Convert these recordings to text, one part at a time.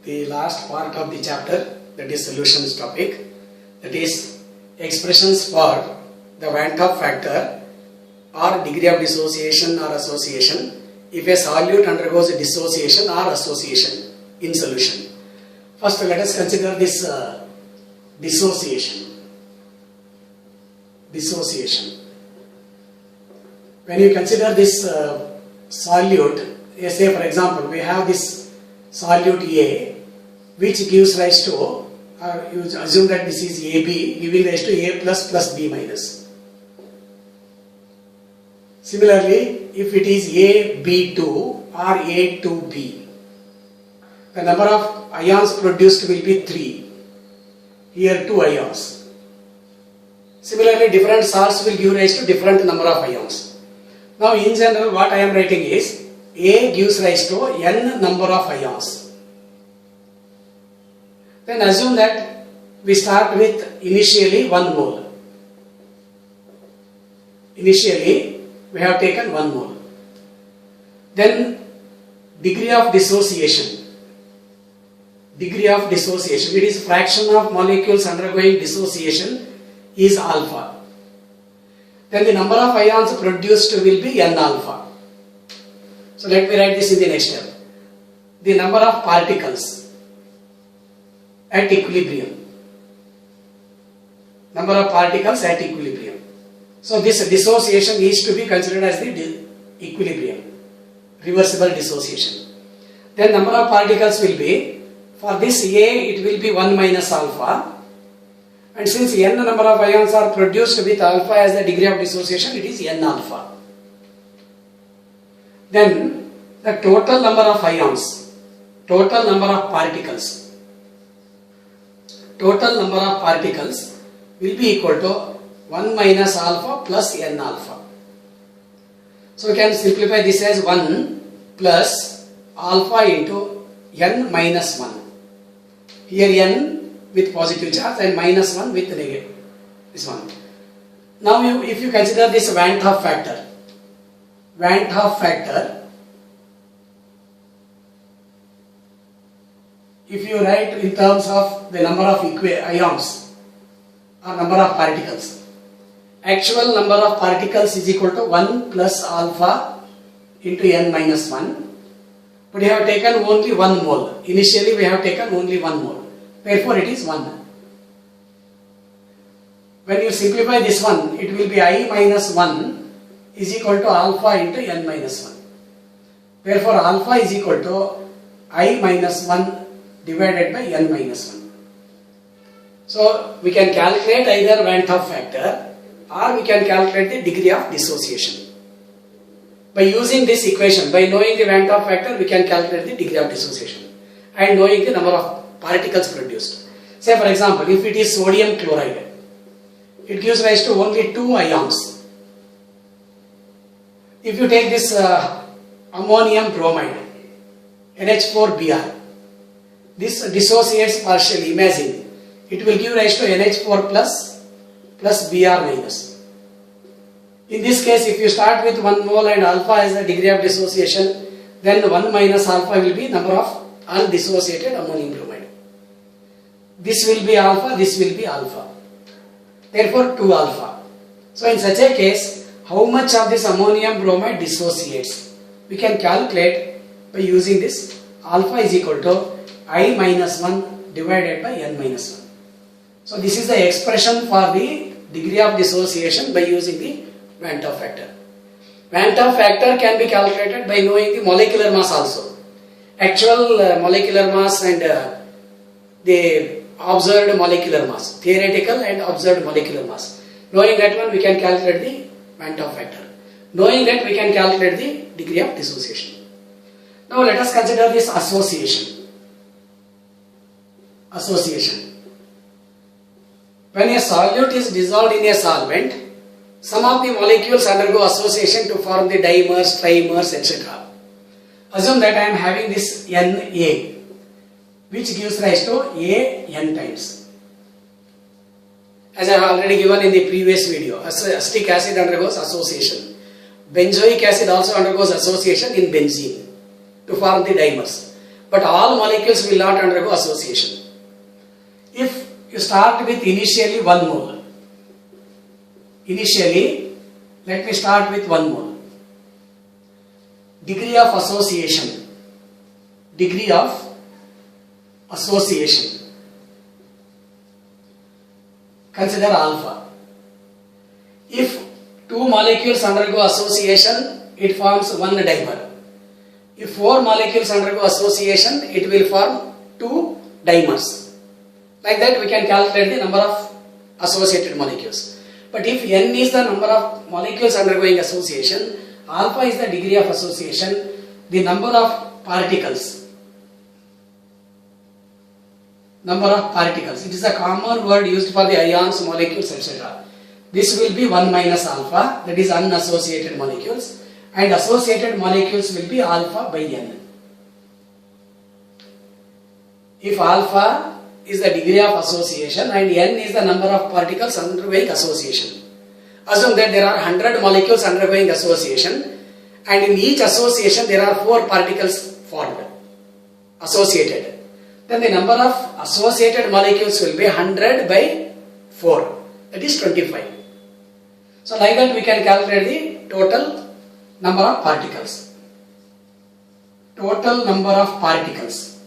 the last part of the chapter, that is solutions topic, that is expressions for the Van 't Hoff factor or degree of dissociation or association if a solute undergoes a dissociation or association in solution. First let us consider this dissociation. When you consider this solute, say for example we have this solute A which gives rise to, or you assume that this is AB giving rise to A plus B minus. Similarly, if it is AB2 or A2B, the number of ions produced will be 3. Here 2 ions. Similarly, different salts will give rise to different number of ions. Now in general what I am writing is A gives rise to n number of ions. Then assume that we start with initially 1 mole. Initially we have taken 1 mole. Then degree of dissociation. It is fraction of molecules undergoing dissociation is alpha. Then the number of ions produced will be n alpha. So let me write this in the next step. The number of particles at equilibrium. So this dissociation is to be considered as the equilibrium, reversible dissociation. Then number of particles will be, for this A it will be 1 minus alpha, and since n number of ions are produced with alpha as the degree of dissociation, it is n alpha. Then the total number of ions, total number of particles will be equal to 1 minus alpha plus n alpha. So we can simplify this as 1 plus alpha into n minus 1. Here n with positive charge and minus 1 with negative. This one. Now if you consider this Van 't Hoff factor, if you write in terms of the number of ions or number of particles, actual number of particles is equal to 1 plus alpha into n minus 1, but we have taken only 1 mole. Initially we have taken only 1 mole, therefore it is 1. When you simplify this one, it will be I minus 1 is equal to alpha into n minus 1. Therefore alpha is equal to I minus 1 divided by n minus 1. So we can calculate either Van 't Hoff factor or we can calculate the degree of dissociation. By using this equation, by knowing the Van 't Hoff factor, we can calculate the degree of dissociation and knowing the number of particles produced. Say for example, if it is sodium chloride, it gives rise to only 2 ions. If you take this ammonium bromide, NH4Br, this dissociates partially, imagine. It will give rise to NH4 plus Br minus. In this case, if you start with 1 mole and alpha as the degree of dissociation, then 1 minus alpha will be number of undissociated ammonium bromide. This will be alpha, this will be alpha. Therefore 2 alpha. So in such a case, how much of this ammonium bromide dissociates? We can calculate by using this alpha is equal to I minus 1 divided by n minus 1. So this is the expression for the degree of dissociation by using the Van 't Hoff factor. Van 't Hoff factor can be calculated by knowing the molecular mass also. Actual molecular mass and the observed molecular mass, theoretical and observed molecular mass. Knowing that one, we can calculate the Van 't Hoff factor. Knowing that, we can calculate the degree of dissociation. Now let us consider this association. When a solute is dissolved in a solvent, some of the molecules undergo association to form the dimers, trimers, etc. Assume that I am having this Na, which gives rise to An times. As I have already given in the previous video, acetic acid undergoes association. Benzoic acid also undergoes association in benzene to form the dimers. but all molecules will not undergo association. If you start with initially 1 mole, initially let me start with 1 mole. Degree of association, degree of association, consider alpha. If 2 molecules undergo association, it forms 1 dimer. If 4 molecules undergo association, it will form 2 dimers. Like that we can calculate the number of associated molecules. But if n is the number of molecules undergoing association, alpha is the degree of association, the number of particles. Number of particles. It is a common word used for the ions, molecules, etc. This will be 1 minus alpha, that is unassociated molecules, and associated molecules will be alpha by n. If alpha is the degree of association and n is the number of particles undergoing association, assume that there are 100 molecules undergoing association, and in each association there are 4 particles formed, associated. Then the number of associated molecules will be 100 by 4, that is 25. So like that we can calculate the total number of particles. Total number of particles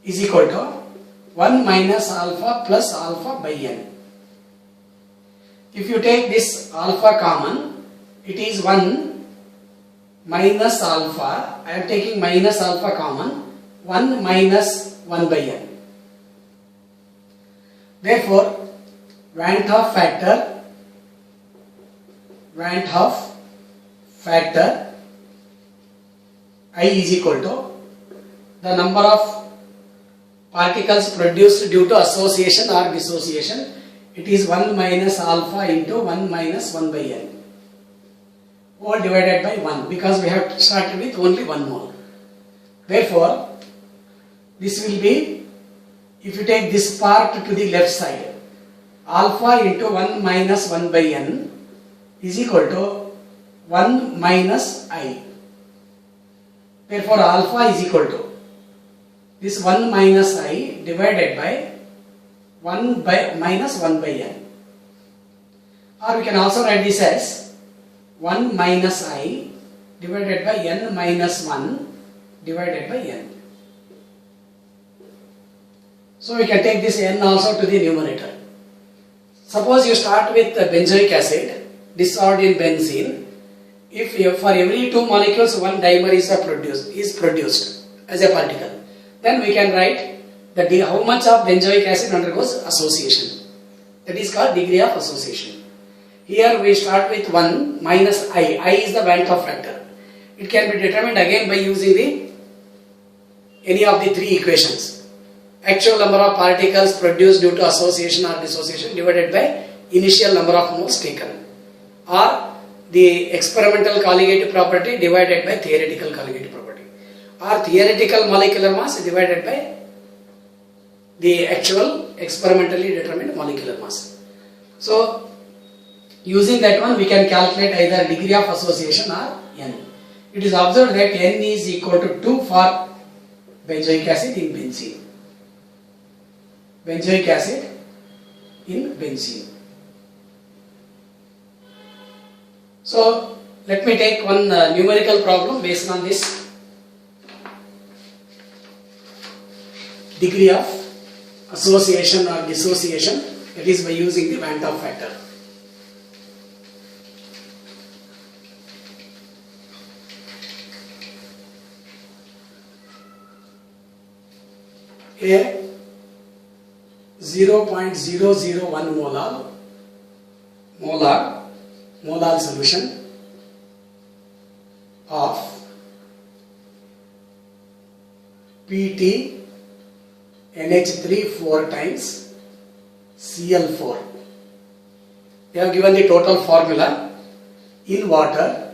is equal to 1 minus alpha plus alpha by n. If you take this alpha common, it is 1 minus alpha. I am taking minus alpha common, 1 minus 1 by n. Therefore, Van 't Hoff factor I is equal to the number of particles produced due to association or dissociation. It is 1 minus alpha into 1 minus 1 by n, all divided by 1, because we have started with only 1 mole. Therefore, this will be, if you take this part to the left side, alpha into 1 minus 1 by n is equal to 1 minus I. Therefore, alpha is equal to this 1 minus I divided by 1 by minus 1 by n. Or we can also write this as 1 minus I divided by n minus 1 divided by n. So we can take this n also to the numerator. Suppose you start with benzoic acid dissolved in benzene. If for every 2 molecules 1 dimer is produced as a particle, then we can write that how much of benzoic acid undergoes association. That is called degree of association. Here we start with 1 minus I. I is the Van 't Hoff factor. It can be determined again by using any of the 3 equations. Actual number of particles produced due to association or dissociation divided by initial number of moles taken, or the experimental colligative property divided by theoretical colligative property, or theoretical molecular mass divided by the actual experimentally determined molecular mass. So using that one we can calculate either degree of association or n. It is observed that n is equal to 2 for benzoic acid in benzene. Benzoic acid in benzene. So let me take one numerical problem based on this degree of association or dissociation, that is by using the Van 't Hoff factor. A 0.001 molar solution of PT NH3 4 times Cl4. They have given the total formula in water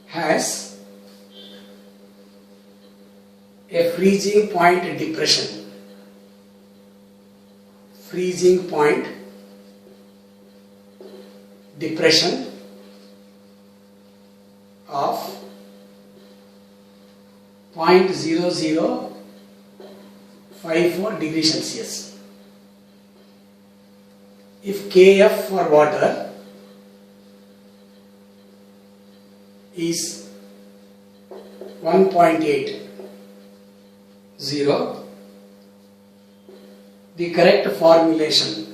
has a freezing point depression. Freezing point depression 0.0054 degrees Celsius. If Kf for water is 1.80, the correct formulation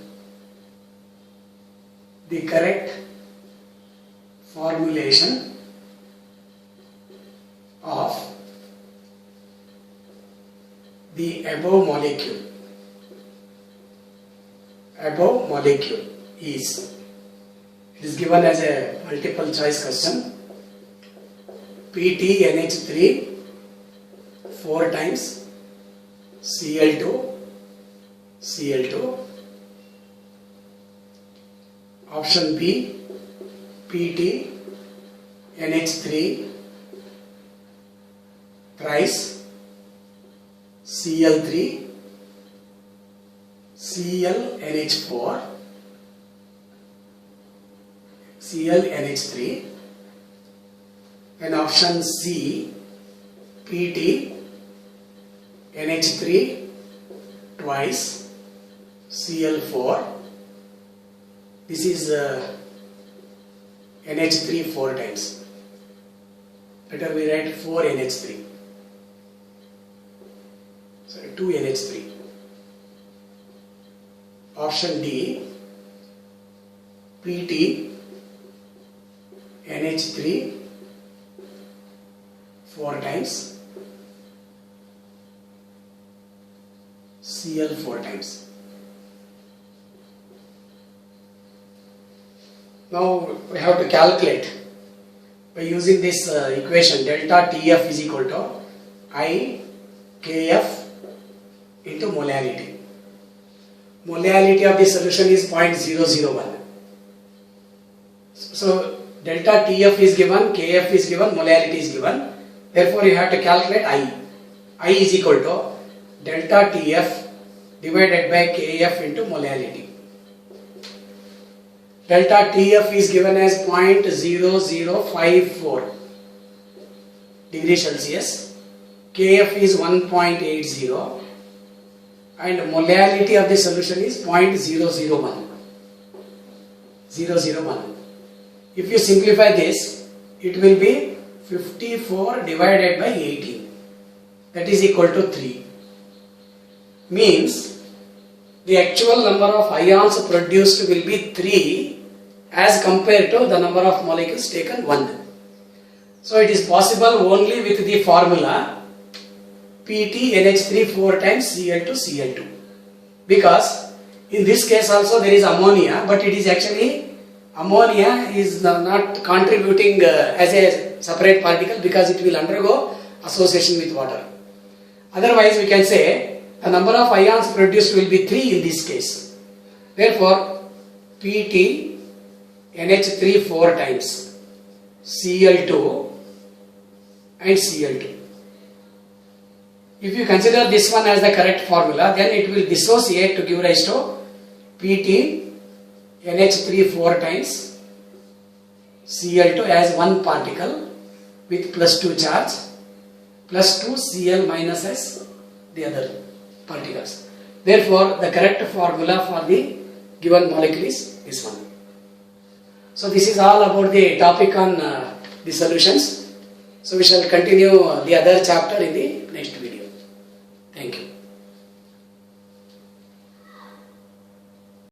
of the above molecule is, it is given as a multiple choice question, PTNH3 4 times Cl2, option B PTNH3 thrice Cl3 ClNH3, and option C PTNH3 twice Cl4. This is NH3 4 times. Better we write 4 NH3. Sorry, 2 NH3. Option D PTNH3 4 times Cl 4 times. Now we have to calculate by using this equation, delta TF is equal to I KF into molality. Molality of the solution is 0.001. So delta TF is given, KF is given, molality is given. Therefore you have to calculate I. I is equal to delta TF divided by KF into molality. Delta TF is given as 0.0054 degrees Celsius. KF is 1.80 and molality of the solution is 0.001. If you simplify this, it will be 54 divided by 18. That is equal to 3. Means the actual number of ions produced will be 3 as compared to the number of molecules taken 1. So it is possible only with the formula PTNH3 4 times Cl2, because in this case also there is ammonia, but it is actually ammonia is not contributing as a separate particle because it will undergo association with water. Otherwise we can say the number of ions produced will be 3 in this case. Therefore PTNH3 4 times Cl2 and Cl2. If you consider this one as the correct formula, then it will dissociate to give rise to PTNH3 4 times Cl2 as one particle with +2 charge, +2 Cl minus S the other particles. Therefore, the correct formula for the given molecule is this one. So this is all about the topic on the solutions. So we shall continue the other chapter in the next video. Thank you.